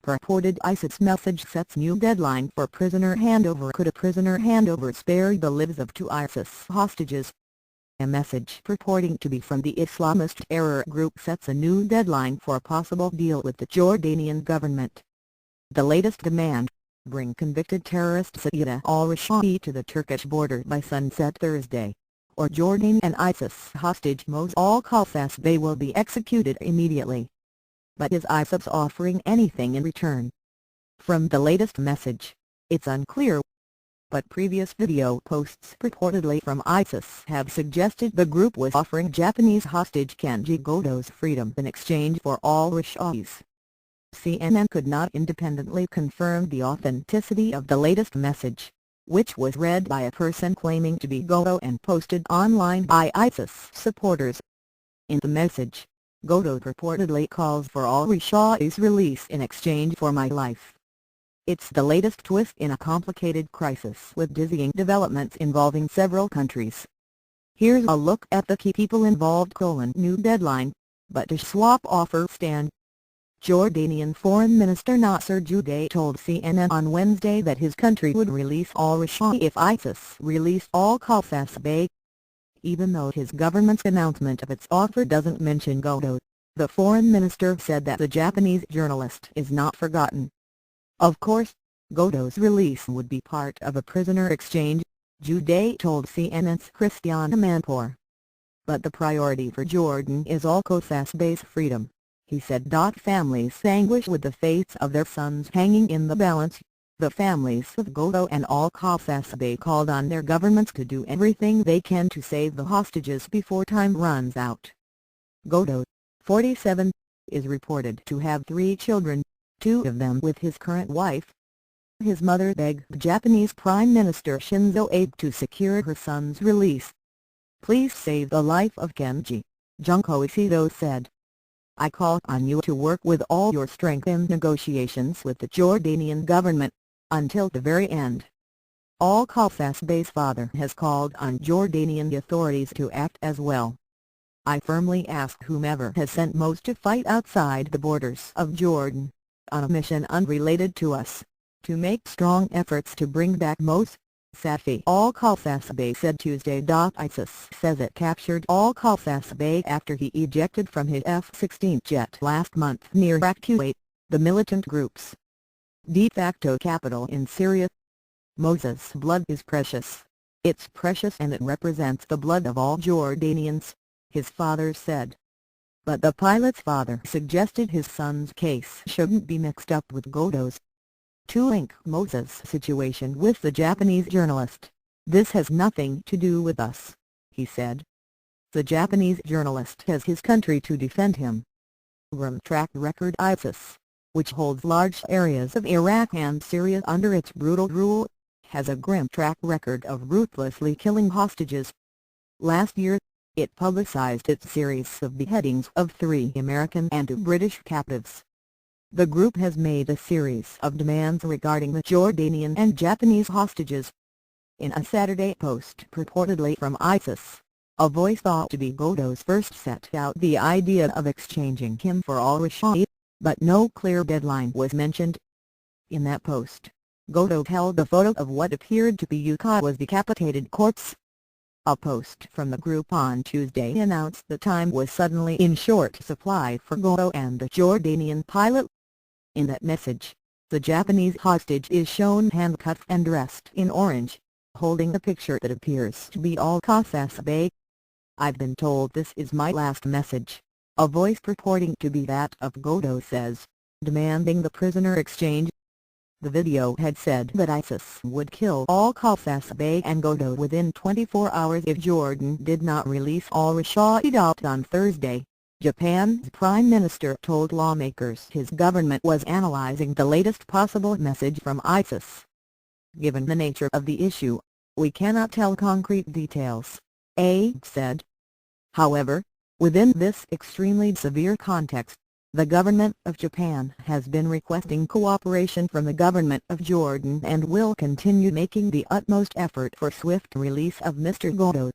Purported ISIS message sets new deadline for prisoner handover. Could a prisoner handover spare the lives of 2 ISIS hostages? A message purporting to be from the Islamist terror group sets a new deadline for a possible deal with the Jordanian government. The latest demand: bring convicted terrorist Sajida al-Rishawi to the Turkish border by sunset Thursday, or Jordanian ISIS hostage Moaz al-Kassasbeh will be executed immediately. But is ISIS offering anything in return? From the latest message, it's unclear. But previous video posts purportedly from ISIS have suggested the group was offering Japanese hostage Kenji Goto's freedom in exchange for al-Rishawi's. CNN could not independently confirm the authenticity of the latest message, which was read by a person claiming to be Goto and posted online by ISIS supporters. In the message, Goto purportedly calls for al-Rishawi's release in exchange for my life. It's the latest twist in a complicated crisis with dizzying developments involving several countries. Here's a look at the key people involved: new deadline, but does swap offer stand? Jordanian Foreign Minister Nasser Judeh told CNN on Wednesday that his country would release al-Rishawi if ISIS released al-Kassasbeh. Even though his government's announcement of its offer doesn't mention Goto, the foreign minister said that the Japanese journalist is not forgotten. Of course, Goto's release would be part of a prisoner exchange, Judeh told CNN's Christiana Manpour. But the priority for Jordan is al-Kassasbeh's freedom, he said. Families anguish with the fates of their sons hanging in the balance. The families of Goto and al-Kassasbeh called on their governments to do everything they can to save the hostages before time runs out. Goto, 47, is reported to have 3 children, 2 of them with his current wife. His mother begged Japanese Prime Minister Shinzo Abe to secure her son's release. "Please save the life of Kenji," Junko Ishida said. "I call on you to work with all your strength in negotiations with the Jordanian government, until the very end." Al-Kassasbeh's father has called on Jordanian authorities to act as well. "I firmly ask whomever has sent Moaz to fight outside the borders of Jordan, on a mission unrelated to us, to make strong efforts to bring back Moaz," Safi al-Kassasbeh said Tuesday. ISIS says it captured al-Kassasbeh after he ejected from his F-16 jet last month near Kuwait, the militant group's de facto capital in Syria. "Moaz's blood is precious. It's precious and it represents the blood of all Jordanians," his father said. But the pilot's father suggested his son's case shouldn't be mixed up with Goto's. To link Moaz's situation with the Japanese journalist, "This has nothing to do with us," he said. The Japanese journalist has his country to defend him. Track record: ISIS, which holds large areas of Iraq and Syria under its brutal rule, has a grim track record of ruthlessly killing hostages. Last year, it publicized its series of beheadings of 3 American and 2 British captives. The group has made a series of demands regarding the Jordanian and Japanese hostages. In a Saturday post purportedly from ISIS, a voice thought to be Goto's first set out the idea of exchanging him for al-Rishawi, but no clear deadline was mentioned. In that post, Goto held a photo of what appeared to be Yukawa's decapitated corpse. A post from the group on Tuesday announced the time was suddenly in short supply for Goto and the Jordanian pilot. In that message, the Japanese hostage is shown handcuffed and dressed in orange, holding a picture that appears to be al-Kassasbeh. "I've been told this is my last message," a voice purporting to be that of Goto says, demanding the prisoner exchange. The video had said that ISIS would kill al-Kassasbeh and Goto within 24 hours if Jordan did not release al-Rishawi. On Thursday, Japan's Prime Minister told lawmakers his government was analyzing the latest possible message from ISIS. "Given the nature of the issue, we cannot tell concrete details," Abe said. However, within this extremely severe context, the government of Japan has been requesting cooperation from the government of Jordan and will continue making the utmost effort for swift release of Mr. Goto.